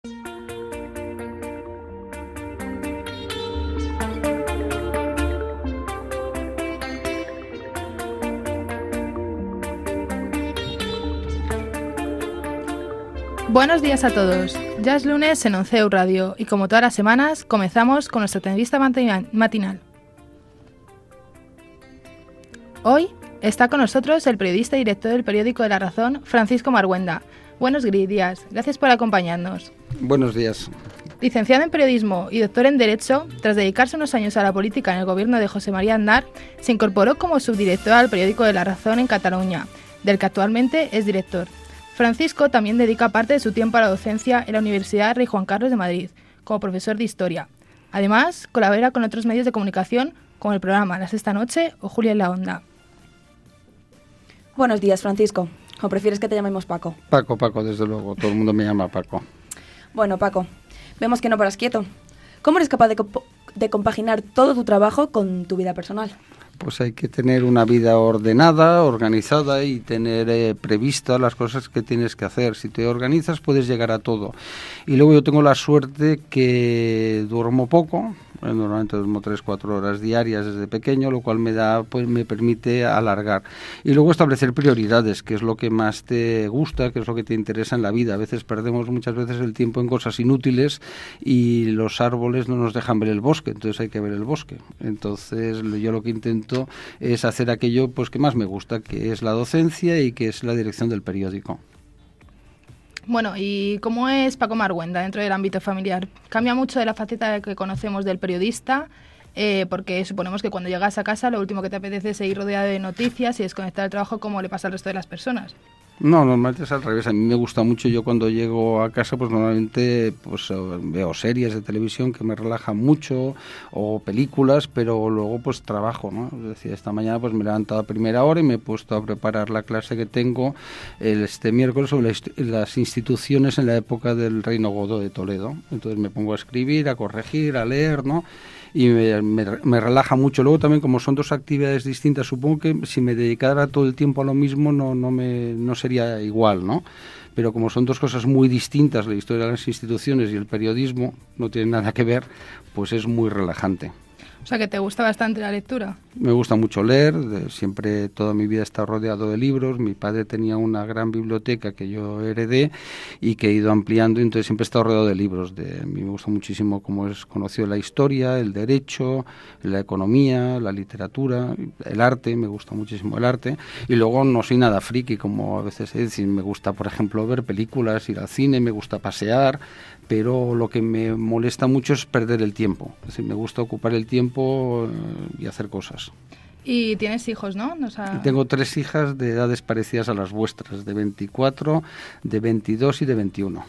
Buenos días a todos. Ya es lunes en Onceu Radio y como todas las semanas comenzamos con nuestra entrevista matinal. Hoy está con nosotros el periodista y director del periódico de La Razón, Francisco Marguenda. Buenos días, gracias por acompañarnos. Buenos días. Licenciado en Periodismo y doctor en Derecho, tras dedicarse unos años a la política en el gobierno de José María Aznar, se incorporó como subdirector al periódico de La Razón en Cataluña, del que actualmente es director. Francisco también dedica parte de su tiempo a la docencia en la Universidad Rey Juan Carlos de Madrid, como profesor de Historia. Además, colabora con otros medios de comunicación, como el programa La Sexta Noche o Julia en la Onda. Buenos días, Francisco. ¿O prefieres que te llamemos Paco? Paco, desde luego. Todo el mundo me llama Paco. Bueno, Paco, vemos que no paras quieto. ¿Cómo eres capaz de compaginar todo tu trabajo con tu vida personal? Pues hay que tener una vida ordenada, organizada y tener previstas las cosas que tienes que hacer. Si te organizas puedes llegar a todo. Y luego yo tengo la suerte que duermo poco. Normalmente duermo 3-4 horas diarias desde pequeño, lo cual me permite alargar. Y luego establecer prioridades, que es lo que más te gusta, que es lo que te interesa en la vida. A veces perdemos muchas veces el tiempo en cosas inútiles y los árboles no nos dejan ver el bosque, entonces hay que ver el bosque. Entonces yo lo que intento es hacer aquello pues que más me gusta, que es la docencia y que es la dirección del periódico. Bueno, ¿y cómo es Paco Marguenda dentro del ámbito familiar? Cambia mucho de la faceta que conocemos del periodista, porque suponemos que cuando llegas a casa lo último que te apetece es seguir rodeado de noticias y desconectar el trabajo como le pasa al resto de las personas. No, normalmente es al revés. A mí me gusta mucho. Yo cuando llego a casa, pues normalmente pues veo series de televisión que me relajan mucho o películas, pero luego pues trabajo, ¿no? Es decir, esta mañana pues me he levantado a primera hora y me he puesto a preparar la clase que tengo este miércoles sobre las instituciones en la época del Reino Godo de Toledo. Entonces me pongo a escribir, a corregir, a leer, ¿no? Y me relaja mucho. Luego también, como son dos actividades distintas, supongo que si me dedicara todo el tiempo a lo mismo no sería igual, ¿no? Pero como son dos cosas muy distintas, la historia de las instituciones y el periodismo no tienen nada que ver, pues es muy relajante. O sea, que te gusta bastante la lectura. Me gusta mucho leer, siempre toda mi vida he estado rodeado de libros. Mi padre tenía una gran biblioteca que yo heredé y que he ido ampliando, y entonces siempre he estado rodeado de libros. A mí me gusta muchísimo cómo es conocido la historia, el derecho, la economía, la literatura, el arte, me gusta muchísimo el arte. Y luego no soy nada friki, como a veces es decir, me gusta, por ejemplo, ver películas, ir al cine, me gusta pasear, pero lo que me molesta mucho es perder el tiempo. Es decir, me gusta ocupar el tiempo y hacer cosas. Y tienes hijos, ¿no? O sea... Tengo 3 hijas de edades parecidas a las vuestras, de 24, de 22 y de 21.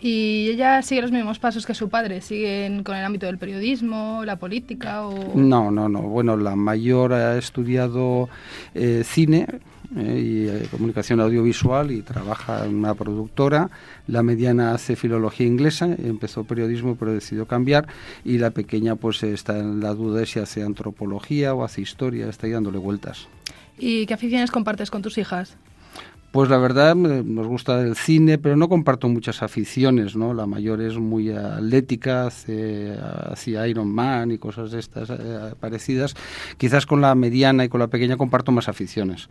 ¿Y ella sigue los mismos pasos que su padre? ¿Siguen con el ámbito del periodismo, la política o...? No. Bueno, la mayor ha estudiado cine y comunicación audiovisual y trabaja en una productora. La mediana hace filología inglesa, empezó periodismo pero decidió cambiar, y la pequeña pues está en la duda de si hace antropología o hace historia, está ahí dándole vueltas. ¿Y qué aficiones compartes con tus hijas? Pues la verdad nos gusta el cine, pero no comparto muchas aficiones, ¿no? La mayor es muy atlética, hacía Iron Man y cosas de estas parecidas. Quizás con la mediana y con la pequeña comparto más aficiones.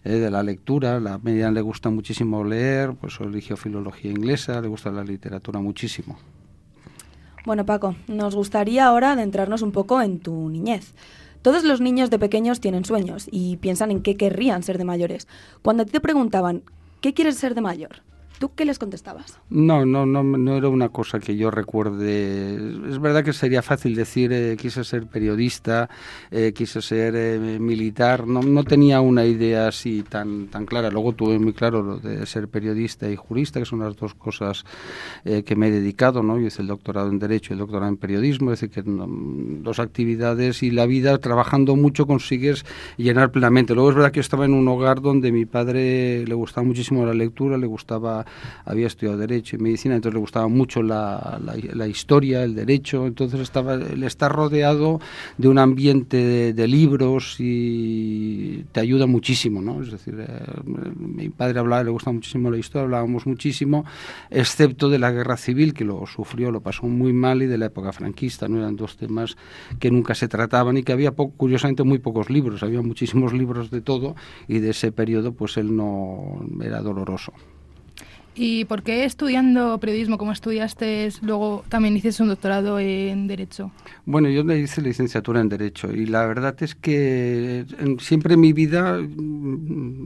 De la lectura, la mediana le gusta muchísimo leer, pues eligió filología inglesa, le gusta la literatura muchísimo. Bueno, Paco, nos gustaría ahora adentrarnos un poco en tu niñez. Todos los niños de pequeños tienen sueños y piensan en qué querrían ser de mayores. Cuando a ti te preguntaban, ¿qué quieres ser de mayor?, ¿tú qué les contestabas? No era una cosa que yo recuerde. Es verdad que sería fácil decir quise ser periodista, quise ser militar. No tenía una idea así tan clara. Luego tuve muy claro lo de ser periodista y jurista, que son las dos cosas que me he dedicado, ¿no? Yo hice el doctorado en Derecho y el doctorado en Periodismo, es decir, que dos actividades, y la vida trabajando mucho consigues llenar plenamente. Luego es verdad que yo estaba en un hogar donde mi padre le gustaba muchísimo la lectura, le gustaba había estudiado Derecho y Medicina, entonces le gustaba mucho la historia, el Derecho, entonces él está rodeado de un ambiente de libros y te ayuda muchísimo, ¿no? Es decir, mi padre le gusta muchísimo la historia, hablábamos muchísimo, excepto de la Guerra Civil, que lo sufrió, lo pasó muy mal, y de la época franquista, ¿no? Eran dos temas que nunca se trataban y que había, curiosamente, muy pocos libros, había muchísimos libros de todo, y de ese periodo pues él no era doloroso. ¿Y por qué estudiando periodismo como estudiaste, luego también hiciste un doctorado en Derecho? Bueno, yo le hice licenciatura en Derecho y la verdad es que siempre mi vida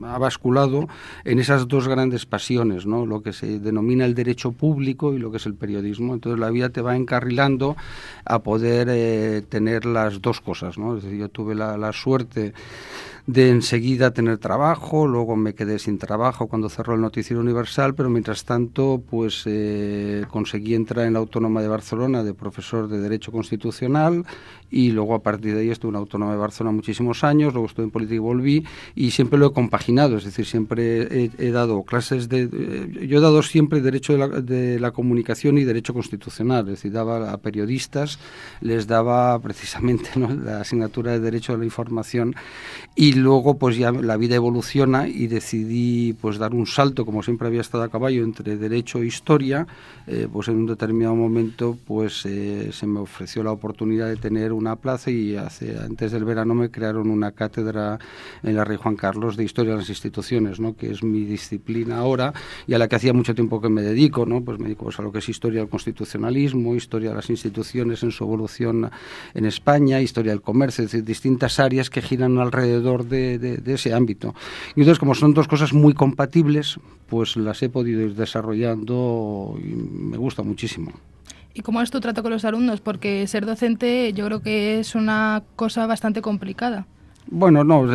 ha basculado en esas dos grandes pasiones, ¿no? Lo que se denomina el derecho público y lo que es el periodismo. Entonces la vida te va encarrilando a poder tener las dos cosas, ¿no? Es decir, yo tuve la suerte de enseguida tener trabajo, luego me quedé sin trabajo cuando cerró el Noticiero Universal, pero mientras tanto pues conseguí entrar en la Autónoma de Barcelona de profesor de Derecho Constitucional, y luego a partir de ahí estuve en la Autónoma de Barcelona muchísimos años, luego estuve en política y volví, y siempre lo he compaginado, es decir, siempre he dado clases yo he dado siempre Derecho de la Comunicación y Derecho Constitucional, es decir, daba a periodistas, les daba precisamente, ¿no?, la asignatura de Derecho a la Información, y luego pues ya la vida evoluciona y decidí pues dar un salto, como siempre había estado a caballo entre Derecho e Historia, pues en un determinado momento pues se me ofreció la oportunidad de tener una plaza, y antes del verano me crearon una cátedra en la Rey Juan Carlos de Historia de las Instituciones, ¿no?, que es mi disciplina ahora y a la que hacía mucho tiempo que me dedico, ¿no? Pues me dedico pues a lo que es historia del constitucionalismo, historia de las instituciones en su evolución en España, historia del comercio, es decir, distintas áreas que giran alrededor de ese ámbito. Y entonces, como son dos cosas muy compatibles, pues las he podido ir desarrollando y me gusta muchísimo. ¿Y cómo es tu trato con los alumnos? Porque ser docente yo creo que es una cosa bastante complicada. Bueno, no,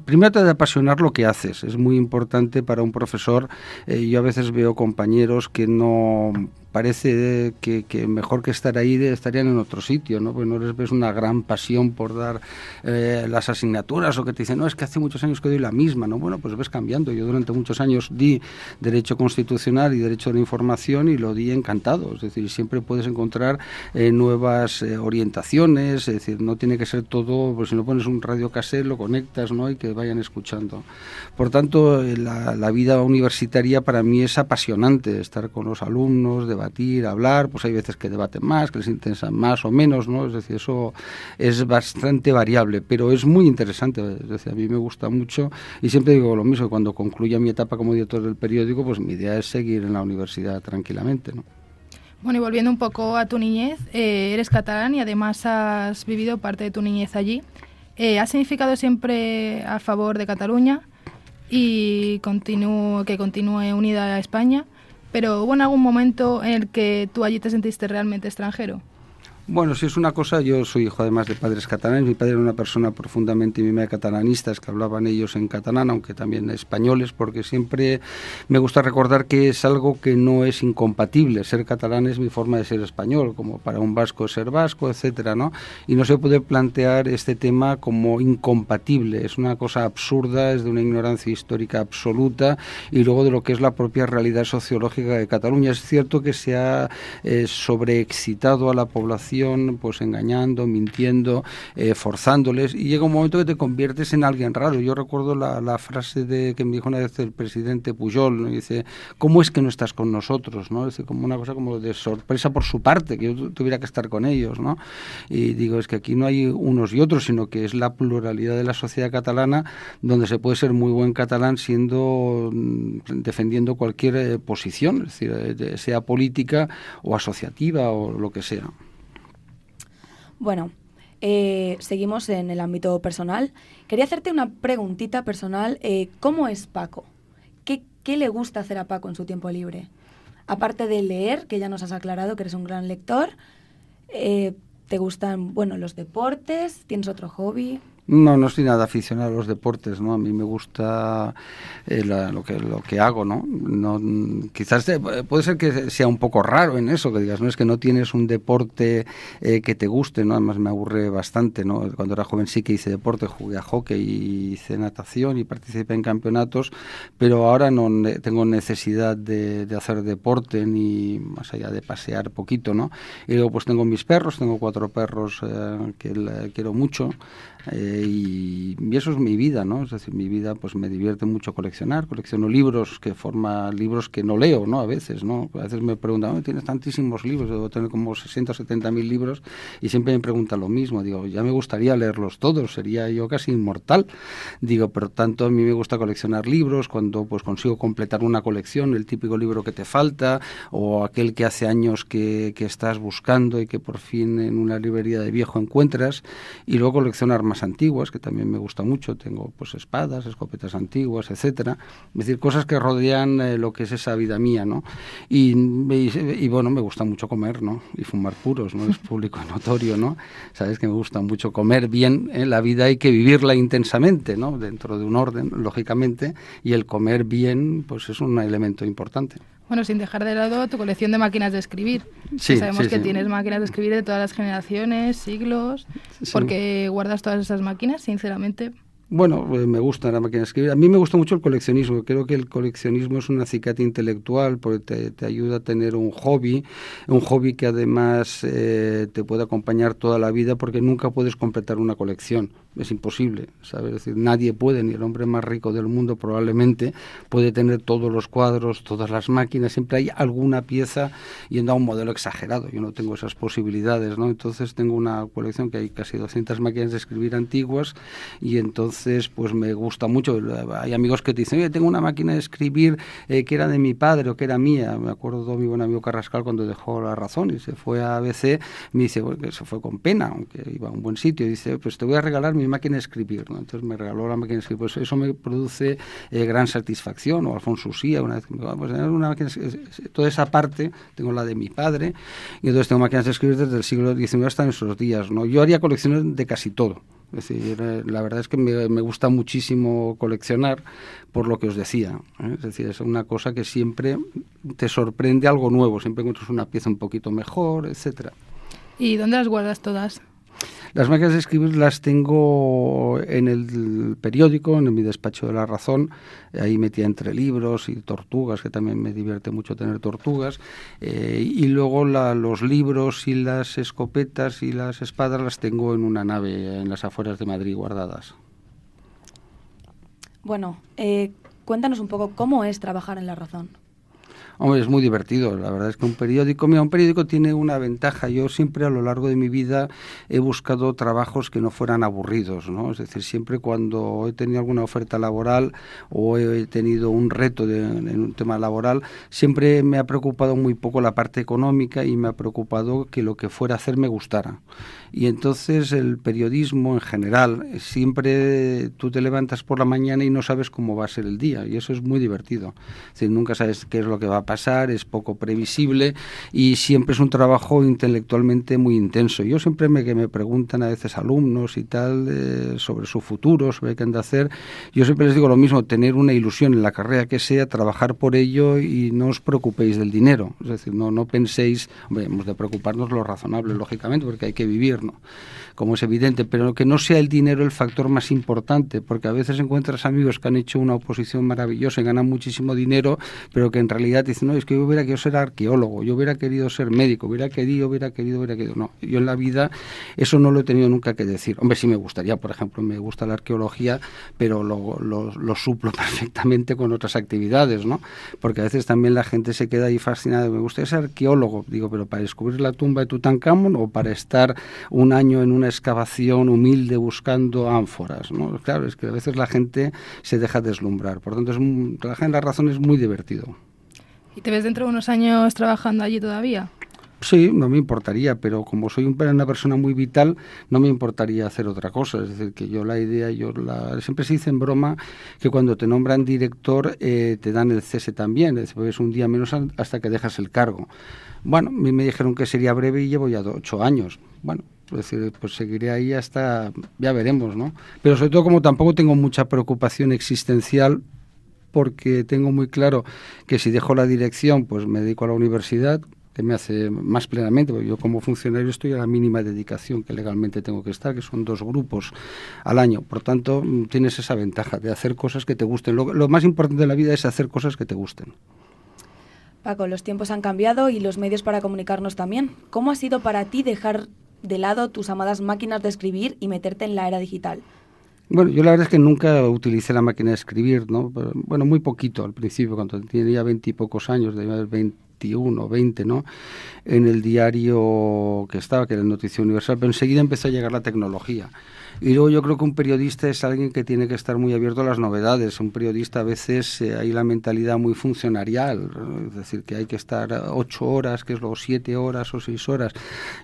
primero te ha de apasionar lo que haces, es muy importante para un profesor. Yo a veces veo compañeros que no... parece que mejor que estar ahí estarían en otro sitio, ¿no? Porque no les ves una gran pasión por dar las asignaturas, o que te dicen, no, es que hace muchos años que doy la misma, ¿no? Bueno, pues ves cambiando. Yo durante muchos años di Derecho Constitucional y Derecho de la Información y lo di encantado. Es decir, siempre puedes encontrar nuevas orientaciones, es decir, no tiene que ser todo, pues si no pones un radio cassette, lo conectas, ¿no?, y que vayan escuchando. Por tanto, la vida universitaria para mí es apasionante, estar con los alumnos, debatir, hablar, pues hay veces que debaten más, que les interesan más o menos, ¿no? Es decir, eso es bastante variable, pero es muy interesante, es decir, a mí me gusta mucho, y siempre digo lo mismo, cuando concluya mi etapa como director del periódico, pues mi idea es seguir en la universidad tranquilamente, ¿no? Bueno, y volviendo un poco a tu niñez, eres catalán y además has vivido parte de tu niñez allí. ¿Has significado siempre a favor de Cataluña y que continúe unida a España? Pero ¿hubo en algún momento en el que tú allí te sentiste realmente extranjero? Bueno, si es una cosa, yo soy hijo además de padres catalanes. Mi padre era una persona profundamente mimada de catalanistas, que hablaban ellos en catalán, aunque también españoles, porque siempre me gusta recordar que es algo que no es incompatible. Ser catalán es mi forma de ser español, como para un vasco es ser vasco, etcétera, ¿no? Y no se puede plantear este tema como incompatible. Es una cosa absurda, es de una ignorancia histórica absoluta, y luego de lo que es la propia realidad sociológica de Cataluña. Es cierto que se ha sobreexcitado a la población, pues engañando, mintiendo, forzándoles, y llega un momento que te conviertes en alguien raro. Yo recuerdo la frase que me dijo una vez el presidente Pujol, ¿no? Dice, ¿cómo es que no estás con nosotros?, ¿no? Dice, como una cosa como de sorpresa por su parte, que yo tuviera que estar con ellos, ¿no? Y digo, es que aquí no hay unos y otros, sino que es la pluralidad de la sociedad catalana, donde se puede ser muy buen catalán defendiendo cualquier posición, es decir, sea política o asociativa o lo que sea. Bueno, seguimos en el ámbito personal. Quería hacerte una preguntita personal. ¿Cómo es Paco? ¿Qué le gusta hacer a Paco en su tiempo libre? Aparte de leer, que ya nos has aclarado que eres un gran lector, ¿te gustan, los deportes? ¿Tienes otro hobby? No, no soy nada aficionado a los deportes, ¿no? A mí me gusta lo que hago, ¿no? Quizás puede ser que sea un poco raro en eso, que digas, no es que no tienes un deporte que te guste, ¿no? Además me aburre bastante, ¿no? Cuando era joven sí que hice deporte, jugué a hockey, hice natación y participé en campeonatos, pero ahora no tengo necesidad de hacer deporte ni más allá de pasear poquito, ¿no? Y luego pues tengo mis perros, tengo 4 perros que quiero mucho. Y eso es mi vida, ¿no? Es decir, mi vida pues me divierte mucho coleccionar, colecciono libros libros que no leo, ¿no? A veces me preguntan, tienes tantísimos libros, debo tener como 60 o 70 mil libros, y siempre me preguntan lo mismo, digo, ya me gustaría leerlos todos, sería yo casi inmortal, digo, pero tanto a mí me gusta coleccionar libros, cuando pues consigo completar una colección, el típico libro que te falta, o aquel que hace años que estás buscando y que por fin en una librería de viejo encuentras, y luego coleccionar más antiguas, que también me gusta mucho, tengo pues espadas, escopetas antiguas, etcétera, es decir, cosas que rodean lo que es esa vida mía, ¿no? Y bueno, me gusta mucho comer, ¿no? Y fumar puros, ¿no? Es público notorio, ¿no? Sabes que me gusta mucho comer bien, la vida hay que vivirla intensamente, ¿no? Dentro de un orden, lógicamente, y el comer bien, pues es un elemento importante. Bueno, sin dejar de lado tu colección de máquinas de escribir. Sí, sabemos que sí. Tienes máquinas de escribir de todas las generaciones, siglos. Sí. ¿Por qué guardas todas esas máquinas, sinceramente? Bueno, me gusta la máquina de escribir. A mí me gusta mucho el coleccionismo. Creo que el coleccionismo es un acicate intelectual porque te ayuda a tener un hobby que además te puede acompañar toda la vida, porque nunca puedes completar una colección. Es imposible, ¿sabes? Es decir, nadie puede, ni el hombre más rico del mundo probablemente puede tener todos los cuadros, todas las máquinas. Siempre hay alguna pieza yendo a un modelo exagerado. Yo no tengo esas posibilidades, ¿no? Entonces tengo una colección que hay casi 200 máquinas de escribir antiguas, y entonces pues me gusta mucho. Hay amigos que te dicen, oye, tengo una máquina de escribir que era de mi padre o que era mía. Me acuerdo de mi buen amigo Carrascal, cuando dejó La Razón y se fue a ABC, me dice, bueno, que se fue con pena, aunque iba a un buen sitio, y dice, pues te voy a regalar mi máquina de escribir, ¿no? Entonces me regaló la máquina de escribir, pues eso me produce gran satisfacción. O Alfonso Usía, una vez que me dijo, pues tener una máquina, toda esa parte, tengo la de mi padre, y entonces tengo máquinas de escribir desde el siglo XIX hasta nuestros días, ¿no? Yo haría colecciones de casi todo. Es decir, la verdad es que me gusta muchísimo coleccionar, por lo que os decía, ¿eh? Es decir, es una cosa que siempre te sorprende algo nuevo, siempre encuentras una pieza un poquito mejor, etcétera. ¿Y dónde las guardas todas? Las máquinas de escribir las tengo en el periódico, en mi despacho de La Razón, ahí metía entre libros y tortugas, que también me divierte mucho tener tortugas, y luego los libros y las escopetas y las espadas las tengo en una nave en las afueras de Madrid guardadas. Bueno, cuéntanos un poco cómo es trabajar en La Razón. Hombre, es muy divertido. La verdad es que un periódico tiene una ventaja. Yo siempre a lo largo de mi vida he buscado trabajos que no fueran aburridos, ¿no? Es decir, siempre cuando he tenido alguna oferta laboral o he tenido un reto en un tema laboral, siempre me ha preocupado muy poco la parte económica, y me ha preocupado que lo que fuera a hacer me gustara. Y entonces el periodismo en general, siempre tú te levantas por la mañana y no sabes cómo va a ser el día, y eso es muy divertido. Es decir, nunca sabes qué es lo que va a pasar, es poco previsible, y siempre es un trabajo intelectualmente muy intenso. Yo siempre que me preguntan a veces alumnos y tal sobre su futuro, sobre qué han de hacer, yo siempre les digo lo mismo: tener una ilusión en la carrera que sea, trabajar por ello y no os preocupéis del dinero. Es decir, no penséis, hombre, hemos de preocuparnos lo razonable, lógicamente, porque hay que vivir, ¿no? Como es evidente, pero que no sea el dinero el factor más importante, porque a veces encuentras amigos que han hecho una oposición maravillosa y ganan muchísimo dinero, pero que en realidad dicen, no, es que yo hubiera querido ser arqueólogo, yo hubiera querido ser médico, hubiera querido. No, yo en la vida eso no lo he tenido nunca que decir. Hombre, sí me gustaría, por ejemplo, me gusta la arqueología, pero lo suplo perfectamente con otras actividades, ¿no? Porque a veces también la gente se queda ahí fascinada, me gustaría ser arqueólogo, digo, pero ¿para descubrir la tumba de Tutankamón o para estar un año en una excavación humilde buscando ánforas, ¿no? Claro, es que a veces la gente se deja deslumbrar. Por tanto, trabajar en La Razón es muy divertido. ¿Y te ves dentro de unos años trabajando allí todavía? Sí, no me importaría, pero como soy una persona muy vital, no me importaría hacer otra cosa. Es decir, que yo la idea, siempre se dice en broma que cuando te nombran director te dan el cese también, es decir, es un día menos hasta que dejas el cargo. Bueno, a mí me dijeron que sería breve y llevo ya 8 años. Bueno, Es decir, pues seguiré ahí hasta, ya veremos, ¿no? Pero sobre todo, como tampoco tengo mucha preocupación existencial, porque tengo muy claro que si dejo la dirección, pues me dedico a la universidad, que me hace más plenamente, porque yo como funcionario estoy a la mínima dedicación que legalmente tengo que estar, que son 2 grupos al año. Por tanto, tienes esa ventaja de hacer cosas que te gusten. Lo más importante de la vida es hacer cosas que te gusten. Paco, los tiempos han cambiado y los medios para comunicarnos también. ¿Cómo ha sido para ti dejar de lado tus amadas máquinas de escribir y meterte en la era digital? Bueno, yo la verdad es que nunca utilicé la máquina de escribir, ¿no? Pero, bueno, muy poquito al principio, cuando tenía 20 y pocos años, debía haber 21, 20, ¿no? En el diario que estaba, que era el Noticia Universal, pero enseguida empezó a llegar la tecnología. Y luego yo creo que un periodista es alguien que tiene que estar muy abierto a las novedades. Un periodista a veces hay la mentalidad muy funcionarial, es decir, que hay que estar 8 horas, que es luego 7 horas o 6 horas.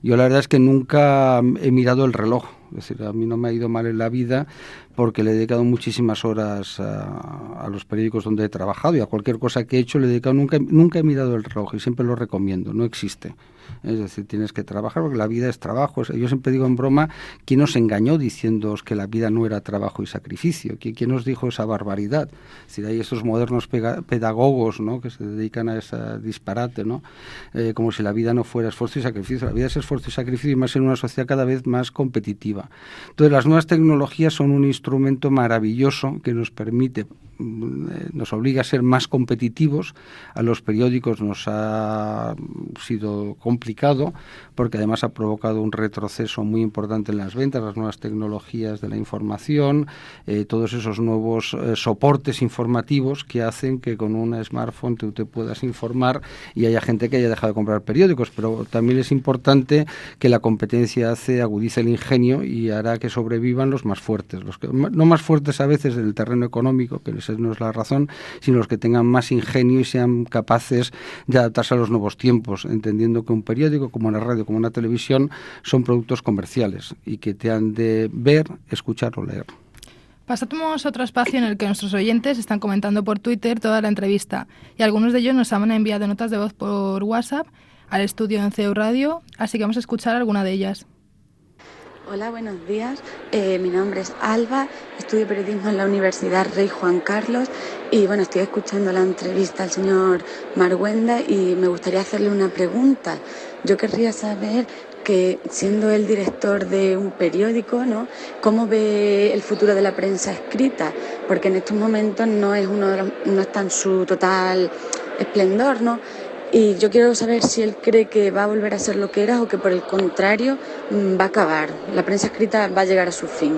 Yo la verdad es que nunca he mirado el reloj. Es decir, a mí no me ha ido mal en la vida porque le he dedicado muchísimas horas a los periódicos donde he trabajado y a cualquier cosa que he hecho le he dedicado, nunca he mirado el reloj y siempre lo recomiendo, no existe. Es decir, tienes que trabajar porque la vida es trabajo. Yo siempre digo en broma, ¿quién os engañó diciéndoos que la vida no era trabajo y sacrificio? ¿Quién os dijo esa barbaridad? Es decir, hay esos modernos pedagogos, ¿no?, que se dedican a ese disparate, ¿no? Como si la vida no fuera esfuerzo y sacrificio. La vida es esfuerzo y sacrificio, y más en una sociedad cada vez más competitiva. Entonces, las nuevas tecnologías son un instrumento maravilloso que nos permite, nos obliga a ser más competitivos. A los periódicos nos ha sido complicado porque además ha provocado un retroceso muy importante en las ventas, las nuevas tecnologías de la información, todos esos nuevos soportes informativos que hacen que con un smartphone tú te puedas informar y haya gente que haya dejado de comprar periódicos, pero también es importante que la competencia agudice el ingenio y hará que sobrevivan los más fuertes, los que, no más fuertes a veces en el terreno económico, que esa no es la razón, sino los que tengan más ingenio y sean capaces de adaptarse a los nuevos tiempos, entendiendo que un periódico, como una radio, como una televisión, son productos comerciales y que te han de ver, escuchar o leer. Pasamos a otro espacio en el que nuestros oyentes están comentando por Twitter toda la entrevista y algunos de ellos nos han enviado notas de voz por WhatsApp al estudio en CEU Radio, así que vamos a escuchar alguna de ellas. Hola, buenos días. Mi nombre es Alba, estudio periodismo en la Universidad Rey Juan Carlos y bueno, estoy escuchando la entrevista al señor Marguenda y me gustaría hacerle una pregunta. Yo querría saber que, siendo el director de un periódico, ¿no?, ¿cómo ve el futuro de la prensa escrita? Porque en estos momentos no está en su total esplendor, ¿no? Y yo quiero saber si él cree que va a volver a ser lo que era o que por el contrario va a acabar. La prensa escrita va a llegar a su fin.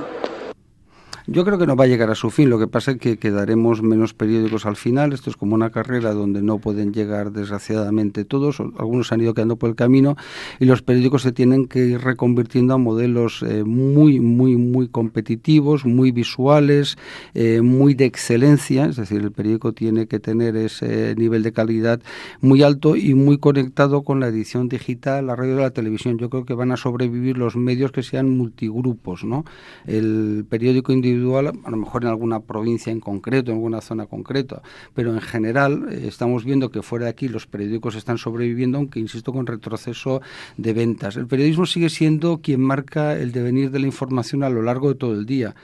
Yo creo que no va a llegar a su fin, lo que pasa es que quedaremos menos periódicos al final. Esto es como una carrera donde no pueden llegar desgraciadamente todos, algunos han ido quedando por el camino y los periódicos se tienen que ir reconvirtiendo a modelos muy competitivos, muy visuales, muy de excelencia. Es decir, el periódico tiene que tener ese nivel de calidad muy alto y muy conectado con la edición digital, la radio y la televisión. Yo creo que van a sobrevivir los medios que sean multigrupos, ¿no? El periódico individual, a lo mejor en alguna provincia en concreto, en alguna zona concreta, pero en general estamos viendo que fuera de aquí los periódicos están sobreviviendo, aunque insisto, con retroceso de ventas. El periodismo sigue siendo quien marca el devenir de la información a lo largo de todo el día.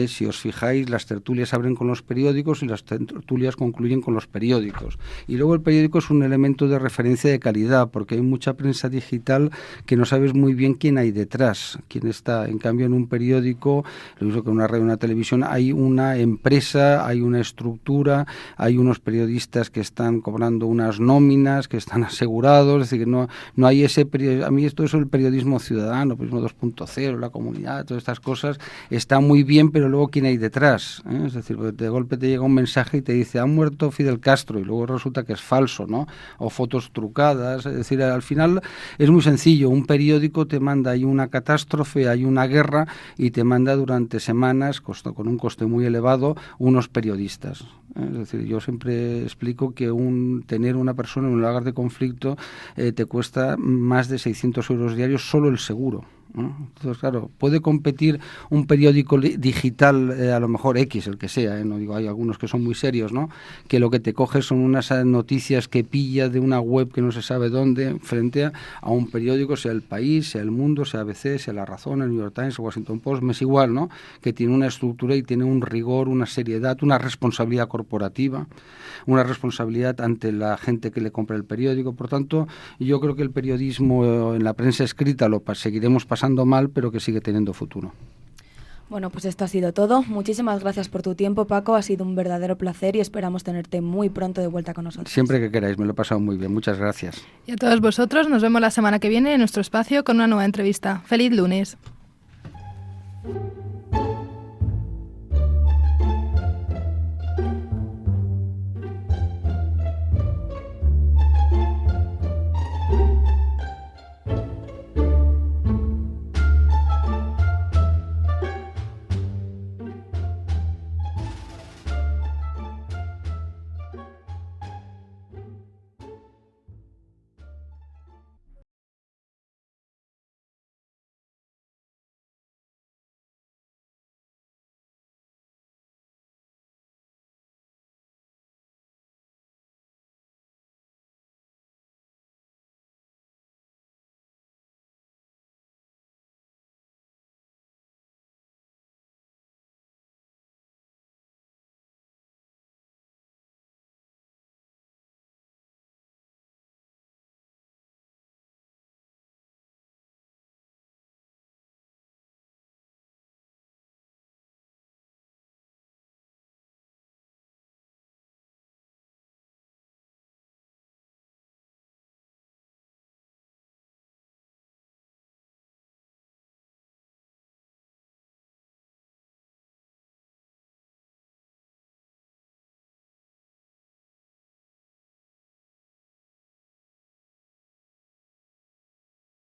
Si os fijáis, las tertulias abren con los periódicos y las tertulias concluyen con los periódicos. Y luego el periódico es un elemento de referencia de calidad, porque hay mucha prensa digital que no sabes muy bien quién hay detrás, quién está. En cambio, en un periódico, lo mismo que en una radio, una televisión, hay una empresa, hay una estructura, hay unos periodistas que están cobrando unas nóminas, que están asegurados, es decir, que no hay ese periodismo. A mí esto es el periodismo ciudadano, periodismo 2.0, la comunidad, todas estas cosas, está muy bien, pero luego ¿quién hay detrás? Es decir, de golpe te llega un mensaje y te dice, ha muerto Fidel Castro, y luego resulta que es falso, ¿no? O fotos trucadas, es decir, al final es muy sencillo, un periódico te manda, hay una catástrofe, hay una guerra, y te manda durante semanas, con un coste muy elevado, unos periodistas. Es decir, yo siempre explico que tener una persona en un lugar de conflicto te cuesta más de 600 euros diarios solo el seguro. ¿no? Entonces, claro, puede competir un periódico digital, a lo mejor X, el que sea, no digo, hay algunos que son muy serios, ¿no? Que lo que te coges son unas noticias que pilla de una web que no se sabe dónde, frente a un periódico, sea El País, sea El Mundo, sea ABC, sea La Razón, el New York Times, el Washington Post, me es igual, ¿no? Que tiene una estructura y tiene un rigor, una seriedad, una responsabilidad corporativa, una responsabilidad ante la gente que le compra el periódico. Por tanto, yo creo que el periodismo en la prensa escrita lo seguiremos pasando mal, pero que sigue teniendo futuro. Bueno, pues esto ha sido todo. Muchísimas gracias por tu tiempo, Paco. Ha sido un verdadero placer y esperamos tenerte muy pronto de vuelta con nosotros. Siempre que queráis, me lo he pasado muy bien. Muchas gracias. Y a todos vosotros, nos vemos la semana que viene en nuestro espacio con una nueva entrevista. ¡Feliz lunes!